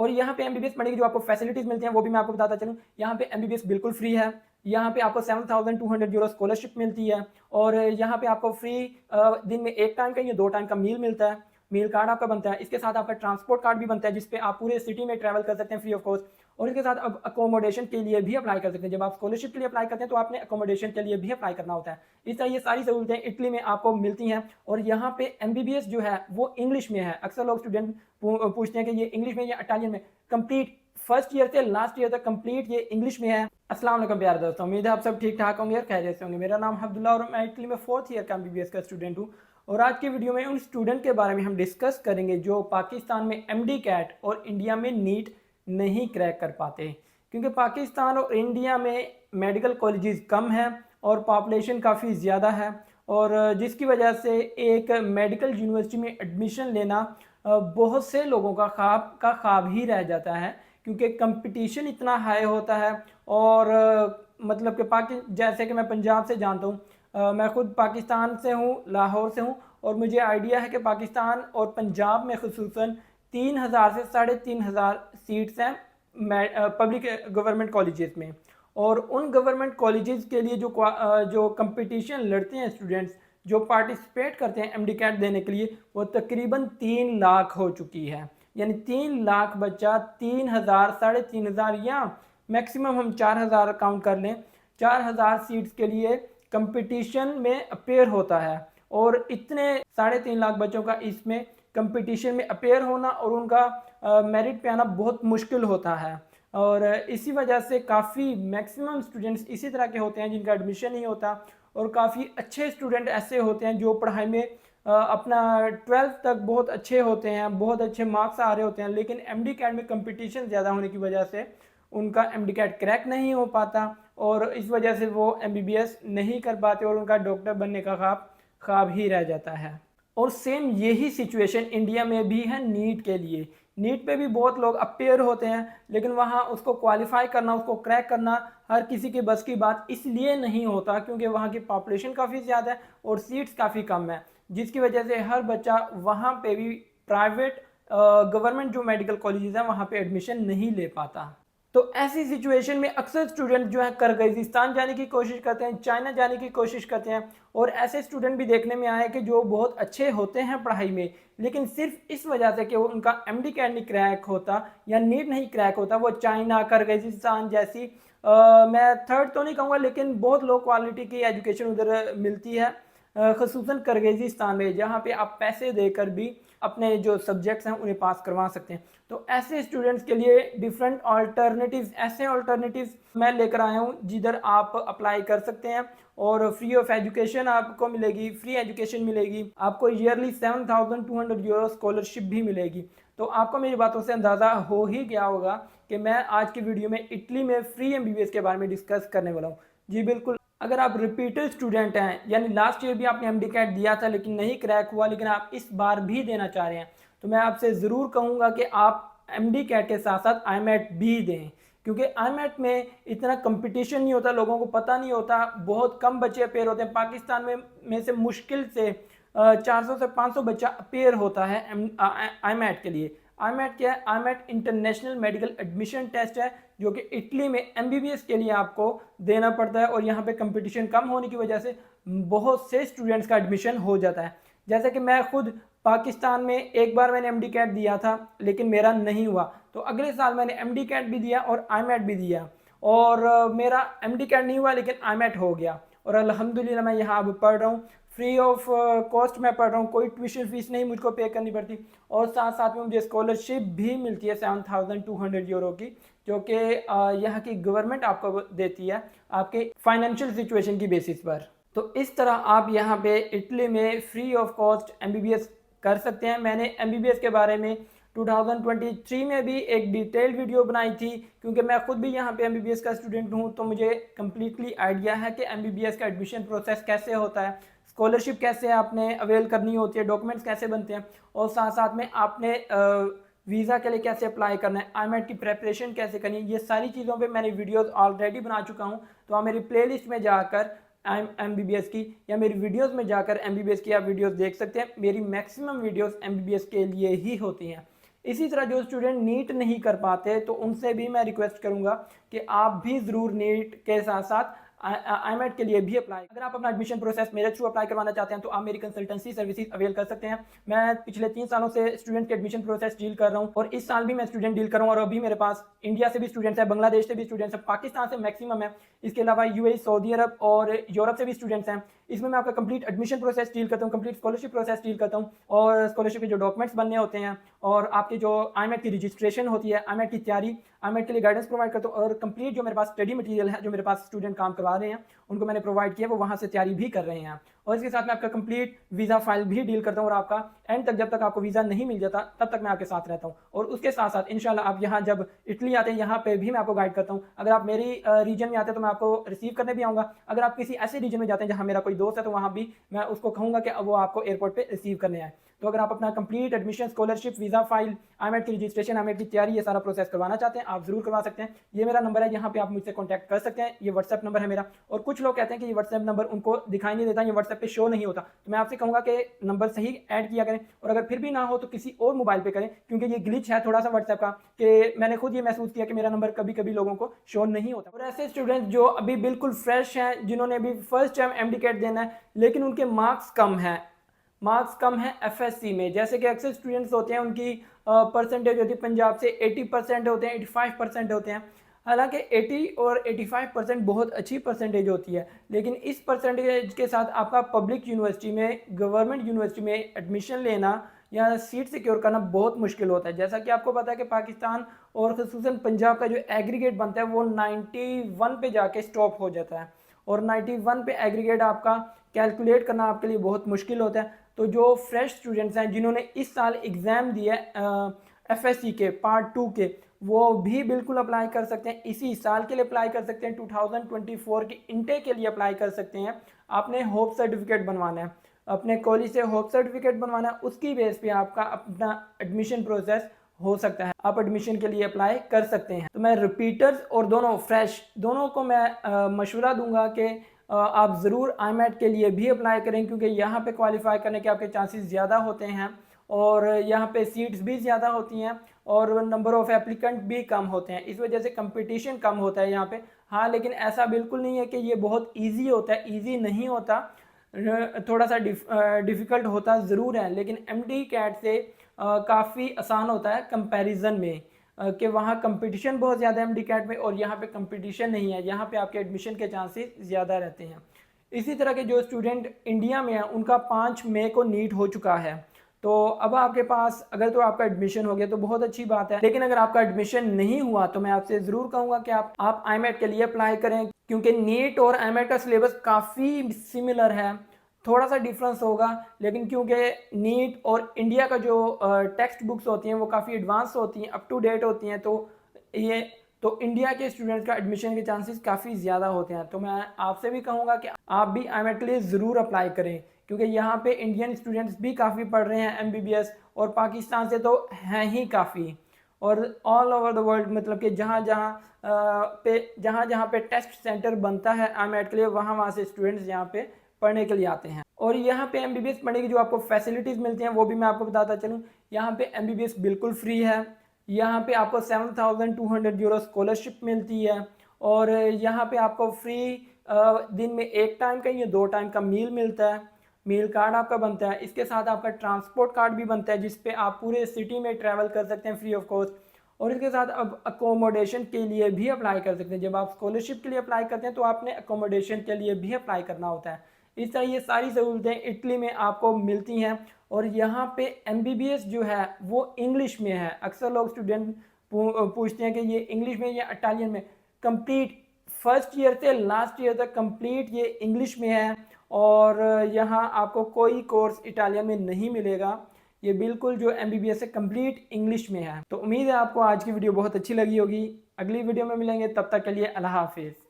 और यहाँ पे एमबीबीएस पढ़ने की जो आपको फैसिलिटीज़ मिलती हैं वो भी मैं आपको बताता चलूँ। यहाँ पे एमबीबीएस बिल्कुल फ्री है। यहाँ पे आपको 7,200 यूरो स्कॉलरशिप मिलती है और यहाँ पे आपको फ्री दिन में 1 टाइम का या 2 टाइम का मील मिलता है। मील कार्ड आपका बनता है। इसके साथ आपका ट्रांसपोर्ट कार्ड भी बनता है जिस पे आप पूरे सिटी में ट्रैवल कर सकते हैं फ्री ऑफ कॉस्ट। और इसके साथ अब अकोमोडेशन के लिए भी अप्लाई कर सकते हैं। जब आप स्कॉलरशिप के लिए अप्लाई करते हैं तो आपने अकोमोडेशन के लिए भी अप्लाई करना होता है। इस तरह ये सारी सहूलतें इटली में आपको मिलती हैं और यहाँ पे एमबीबीएस जो है वो इंग्लिश में है। अक्सर लोग स्टूडेंट पूछते हैं कि ये इंग्लिश में या इटालियन में। कंप्लीट फर्स्ट ईयर से लास्ट ईयर तक कंप्लीट ये इंग्लिश में है। अस्सलाम वालेकुम प्यारे दोस्तों, उम्मीद है आप सब ठीक ठाक होंगे और खैरियत से होंगे। मेरा नाम अब्दुल्ला और मैं इटली में 4th ईयर का एमबीबीएस का स्टूडेंट हूँ। और आज की वीडियो में उन स्टूडेंट के बारे में हम डिस्कस करेंगे जो पाकिस्तान में एमडी कैट और इंडिया में नीट नहीं क्रैक कर पाते, क्योंकि पाकिस्तान और इंडिया में मेडिकल कॉलेजेस कम हैं और पॉपुलेशन काफ़ी ज़्यादा है और जिसकी वजह से एक मेडिकल यूनिवर्सिटी में एडमिशन लेना बहुत से लोगों का ख्वाब ही रह जाता है, क्योंकि कंपटीशन इतना हाई होता है। और मतलब कि जैसे कि मैं पंजाब से जानता हूँ, मैं खुद पाकिस्तान से हूँ, लाहौर से हूँ, और मुझे आइडिया है कि पाकिस्तान और पंजाब में खुसूसन 3,000 से 3,500 सीट्स हैं पब्लिक गवर्नमेंट कॉलेजेस में। और उन गवर्नमेंट कॉलेजेस के लिए जो कंपटीशन लड़ते हैं स्टूडेंट्स, जो पार्टिसिपेट करते हैं एमडी कैट देने के लिए, वो तकरीबन 3 लाख हो चुकी है। यानी 3 लाख बच्चा 3,000, 3,500 या मैक्सिमम हम 4,000 काउंट कर लें, 4,000 सीट्स के लिए कंपटीशन में अपेयर होता है। और इतने 3.5 लाख बच्चों का इसमें कंपटीशन में अपेयर होना और उनका मेरिट पे आना बहुत मुश्किल होता है। और इसी वजह से काफ़ी मैक्सिमम स्टूडेंट्स इसी तरह के होते हैं जिनका एडमिशन नहीं होता। और काफ़ी अच्छे स्टूडेंट ऐसे होते हैं जो पढ़ाई में अपना 12th तक बहुत अच्छे होते हैं, बहुत अच्छे मार्क्स आ रहे होते हैं, लेकिन एमडी कैट में कंपटीशन ज़्यादा होने की वजह से उनका एमडी कैट क्रैक नहीं हो पाता और इस वजह से वो एमबीबीएस नहीं कर पाते और उनका डॉक्टर बनने का ख्वाब ही रह जाता है। और सेम यही सिचुएशन इंडिया में भी है नीट के लिए। नीट पे भी बहुत लोग अपेयर होते हैं, लेकिन वहाँ उसको क्वालिफाई करना, उसको क्रैक करना हर किसी के बस की बात इसलिए नहीं होता क्योंकि वहाँ की पॉपुलेशन काफ़ी ज़्यादा है और सीट्स काफ़ी कम है, जिसकी वजह से हर बच्चा वहाँ पे भी प्राइवेट गवर्नमेंट जो मेडिकल कॉलेजेस हैं वहाँ पे एडमिशन नहीं ले पाता। तो ऐसी सिचुएशन में अक्सर स्टूडेंट जो है किर्गिस्तान जाने की कोशिश करते हैं, चाइना जाने की कोशिश करते हैं। और ऐसे स्टूडेंट भी देखने में आए कि जो बहुत अच्छे होते हैं पढ़ाई में, लेकिन सिर्फ इस वजह से कि वो उनका एमडी कैट नहीं क्रैक होता या नीट नहीं क्रैक होता, वो चाइना, किर्गिस्तान जैसी मैं थर्ड तो नहीं कहूँगा लेकिन बहुत लो क्वालिटी की एजुकेशन उधर मिलती है, ख़ुसूसन किर्गिस्तान में, जहाँ पे आप पैसे देकर भी अपने जो सब्जेक्ट्स हैं उन्हें पास करवा सकते हैं। तो ऐसे स्टूडेंट्स के लिए डिफरेंट अल्टरनेटिव्स, ऐसे अल्टरनेटिव्स मैं लेकर आया हूँ जिधर आप अप्लाई कर सकते हैं और फ्री ऑफ एजुकेशन आपको मिलेगी, फ्री एजुकेशन मिलेगी, आपको ईयरली 7,200 यूरो स्कॉलरशिप भी मिलेगी। तो आपको मेरी बातों से अंदाज़ा हो ही गया होगा कि मैं आज की वीडियो में इटली में फ्री एमबीबीएस के बारे में डिस्कस करने वाला हूँ। जी बिल्कुल, अगर आप रिपीटेड स्टूडेंट हैं, यानी लास्ट ईयर भी आपने एमडी कैट दिया था लेकिन नहीं क्रैक हुआ, लेकिन आप इस बार भी देना चाह रहे हैं, तो मैं आपसे ज़रूर कहूँगा कि आप एमडी कैट के साथ साथ आईमैट भी दें, क्योंकि आईमैट में इतना कंपटीशन नहीं होता, लोगों को पता नहीं होता, बहुत कम बच्चे अपेयर होते हैं। पाकिस्तान में से मुश्किल से 400 से 500 बच्चा अपेयर होता है आईमैट के लिए। आईमैट क्या है? आईमैट इंटरनेशनल मेडिकल एडमिशन टेस्ट है जो कि इटली में एमबीबीएस के लिए आपको देना पड़ता है और यहाँ पे कंपटीशन कम होने की वजह से बहुत से स्टूडेंट्स का एडमिशन हो जाता है। जैसे कि मैं खुद पाकिस्तान में एक बार मैंने एमडी कैट दिया था लेकिन मेरा नहीं हुआ, तो अगले साल मैंने एमडी कैट भी दिया और आईमैट भी दिया और मेरा एमडी कैट नहीं हुआ लेकिन आईमैट हो गया और अल्हम्दुलिल्लाह मैं यहाँ अब पढ़ रहा हूँ। फ्री ऑफ कॉस्ट मैं पढ़ रहा हूँ, कोई ट्यूशन फीस नहीं मुझको पे करनी पड़ती और साथ साथ में मुझे स्कॉलरशिप भी मिलती है 7,200 यूरो की, जो कि यहाँ की गवर्नमेंट आपको देती है आपके फाइनेंशियल सिचुएशन की बेसिस पर। तो इस तरह आप यहाँ पे इटली में फ्री ऑफ कॉस्ट एमबीबीएस कर सकते हैं। मैंने एमबीबीएस के बारे में 2023 में भी एक डिटेल्ड वीडियो बनाई थी, क्योंकि मैं खुद भी यहाँ पे एमबीबीएस का स्टूडेंट हूँ, तो मुझे कम्प्लीटली आइडिया है कि एमबीबीएस का एडमिशन प्रोसेस कैसे होता है, स्कॉलरशिप कैसे आपने अवेल करनी होती है, डॉक्यूमेंट्स कैसे बनते हैं और साथ साथ में आपने वीज़ा के लिए कैसे अप्लाई करना है, आईमैट की प्रेपरेशन कैसे करनी है, ये सारी चीज़ों पे मैंने वीडियोस ऑलरेडी बना चुका हूँ। तो आप मेरी प्लेलिस्ट में जाकर एमबीबीएस की या मेरी वीडियोस में जाकर एमबीबीएस की आप वीडियोस देख सकते हैं। मेरी मैक्सिमम वीडियोस एमबीबीएस के लिए ही होती हैं। इसी तरह जो स्टूडेंट नीट नहीं कर पाते तो उनसे भी मैं रिक्वेस्ट करूंगा कि आप भी ज़रूर नीट के साथ साथ IMET के लिए भी अप्लाई। अगर आप अपना एडमिशन प्रोसेस मेरे थ्रू अप्लाई करवाना चाहते हैं तो आप मेरी कंसल्टेंसी सर्विसेज अवेल कर सकते हैं। मैं पिछले 3 सालों से स्टूडेंट के एडमिशन प्रोसेस डील कर रहा हूं और इस साल भी मैं स्टूडेंट डील कर रहा हूं और अभी मेरे पास इंडिया से भी स्टूडेंट्स हैं, बांग्लादेश से भी स्टूडेंट्स हैं, पाकिस्तान से मैक्सिमम है, इसके अलावा यूएई, सऊदी अरब और यूरोप से भी स्टूडेंट्स हैं। इसमें मैं आपका कंप्लीट एडमिशन प्रोसेस डील करता हूँ, कंप्लीट स्कॉलरशिप प्रोसेस डील करता हूँ और स्कॉलरशिप के जो डॉक्यूमेंट्स बनने होते हैं और आपकी जो IMET की रजिस्ट्रेशन होती है, IMET की तैयारी, IMET के लिए गाइडेंस प्रोवाइड करता हूँ और कंप्लीट जो मेरे पास स्टडी मटेरियल है, जो मेरे पास स्टूडेंट काम करवा रहे हैं उनको मैंने प्रोवाइड किया, वो वहाँ से तैयारी भी कर रहे हैं। और इसके साथ मैं आपका कंप्लीट वीज़ा फाइल भी डील करता हूँ और आपका एंड तक, जब तक आपको वीज़ा नहीं मिल जाता तब तक मैं आपके साथ रहता हूँ। और उसके साथ साथ इंशाल्लाह आप यहाँ जब इटली आते हैं यहाँ पे भी मैं आपको गाइड करता हूँ। अगर आप मेरी रीजन में आते हैं तो मैं आपको रिसीव करने भी आऊँगा। अगर आप किसी ऐसे रीजन में जाते हैं जहाँ मेरा कोई दोस्त है तो वहाँ भी मैं उसको कहूँगा कि वो आपको एयरपोर्ट पे रिसीव करने आए। तो अगर आप अपना complete admission, scholarship, visa file, IMET की रजिस्ट्रेशन, IMET की तैयारी, ये सारा प्रोसेस करवाना चाहते हैं, आप जरूर करवा सकते हैं। ये मेरा नंबर है, यहाँ पे आप मुझसे कॉन्टैक्ट कर सकते हैं। ये व्हाट्सएप नंबर है मेरा। और कुछ लोग कहते हैं कि ये व्हाट्सएप नंबर उनको दिखाई नहीं देता, ये व्हाट्सएप पे शो नहीं होता, तो मैं आपसे कहूँगा कि नंबर सही ऐड किया करें और अगर फिर भी ना हो तो किसी और मोबाइल पे करें, क्योंकि ये ग्लिच है थोड़ा सा व्हाट्सएप का कि मैंने खुद ये महसूस किया कि मेरा नंबर कभी कभी लोगों को शो नहीं होता। और ऐसे स्टूडेंट्स जो अभी बिल्कुल फ्रेश हैं, जिन्होंने अभी फर्स्ट टाइम MD कैट देना है लेकिन उनके मार्क्स कम है FSC में, जैसे कि अक्सर स्टूडेंट्स होते हैं उनकी परसेंटेज होती है पंजाब से 80% होते हैं, 85% होते हैं। हालांकि 80 और 85% बहुत अच्छी परसेंटेज होती है, लेकिन इस परसेंटेज के साथ आपका पब्लिक यूनिवर्सिटी में, गवर्नमेंट यूनिवर्सिटी में एडमिशन लेना या सीट सिक्योर करना बहुत मुश्किल होता है। जैसा कि आपको पता है कि पाकिस्तान और ख़ुसूसन पंजाब का जो एग्रीगेट बनता है वो 91 पे जाके स्टॉप हो जाता है और 91 पे एग्रीगेट आपका कैलकुलेट करना आपके लिए बहुत मुश्किल होता है। तो जो फ्रेश स्टूडेंट्स हैं जिन्होंने इस साल एग्ज़ाम दिया FSC के पार्ट 2 के, वो भी बिल्कुल अप्लाई कर सकते हैं। इसी साल के लिए अप्लाई कर सकते हैं, 2024 के इंटेक के लिए अप्लाई कर सकते हैं। आपने होप सर्टिफिकेट बनवाना है, अपने कॉलेज से होप सर्टिफिकेट बनवाना है, उसकी बेस पे आपका अपना एडमिशन प्रोसेस हो सकता है, आप एडमिशन के लिए अप्लाई कर सकते हैं। तो मैं रिपीटर्स और दोनों फ्रेश दोनों को मैं मशवरा दूंगा कि आप ज़रूर IMET के लिए भी अप्लाई करें, क्योंकि यहाँ पे क्वालिफाई करने के आपके चांसेस ज़्यादा होते हैं और यहाँ पे सीट्स भी ज़्यादा होती हैं और नंबर ऑफ़ एप्लीकेंट भी कम होते हैं, इस वजह से कंपटीशन कम होता है यहाँ पे। हाँ, लेकिन ऐसा बिल्कुल नहीं है कि ये बहुत ईजी होता है, ईजी नहीं होता, थोड़ा सा डिफ़िकल्ट होता ज़रूर है, लेकिन MD कैट से काफ़ी आसान होता है कंपैरिजन में कि वहाँ कंपटीशन बहुत ज़्यादा है MD कैट में और यहाँ पे कंपटीशन नहीं है, यहाँ पे आपके एडमिशन के चांसेस ज़्यादा रहते हैं। इसी तरह के जो स्टूडेंट इंडिया में हैं उनका 5 मई को नीट हो चुका है, तो अब आपके पास अगर तो आपका एडमिशन हो गया तो बहुत अच्छी बात है, लेकिन अगर आपका एडमिशन नहीं हुआ तो मैं आपसे ज़रूर कहूँगा कि आप IMET के लिए अप्लाई करें, क्योंकि नीट और IMET का सिलेबस काफ़ी सिमिलर है, थोड़ा सा डिफरेंस होगा, लेकिन क्योंकि नीट और इंडिया का जो टेक्स्ट बुक्स होती हैं वो काफ़ी एडवांस होती हैं, अप टू डेट होती हैं, तो इंडिया के स्टूडेंट्स का एडमिशन के चांसेस काफ़ी ज़्यादा होते हैं। तो मैं आपसे भी कहूँगा कि आप भी IMET के लिए ज़रूर अप्लाई करें, क्योंकि यहाँ पे इंडियन स्टूडेंट्स भी काफ़ी पढ़ रहे हैं MBBS और पाकिस्तान से तो हैं ही काफ़ी, और ऑल ओवर द वर्ल्ड, मतलब कि जहाँ जहाँ पे टेस्ट सेंटर बनता है IMET के लिए, वहाँ से स्टूडेंट्स यहाँ पे पढ़ने के लिए आते हैं। और यहाँ पे MBBS पढ़ने की जो आपको फैसिलिटीज़ मिलती हैं वो भी मैं आपको बताता चलूँ। यहाँ पे MBBS बिल्कुल फ्री है, यहाँ पे आपको 7,200 यूरो स्कॉलरशिप मिलती है और यहाँ पे आपको फ्री दिन में 1 टाइम का या 2 टाइम का मील मिलता है, मील कार्ड आपका बनता है। इसके साथ आपका ट्रांसपोर्ट कार्ड भी बनता है जिस पे आप पूरे सिटी में ट्रैवल कर सकते हैं फ्री ऑफ कॉस्ट, और इसके साथ अब अकोमोडेशन के लिए भी अप्लाई कर सकते हैं। जब आप स्कॉलरशिप के लिए अप्लाई करते हैं तो आपने अकोमोडेशन के लिए भी अप्लाई करना होता है। इस तरह ये सारी सहूलतें इटली में आपको मिलती हैं और यहाँ पे MBBS जो है वो इंग्लिश में है। अक्सर लोग स्टूडेंट पूछते हैं कि ये इंग्लिश में या इटालियन में। कंप्लीट फर्स्ट ईयर से लास्ट ईयर तक कंप्लीट ये इंग्लिश में है और यहाँ आपको कोई कोर्स इटालियन में नहीं मिलेगा, ये बिल्कुल जो MBBS है कंप्लीट इंग्लिश में है। तो उम्मीद है आपको आज की वीडियो बहुत अच्छी लगी होगी। अगली वीडियो में मिलेंगे, तब तक के लिए अल्लाह हाफिज़।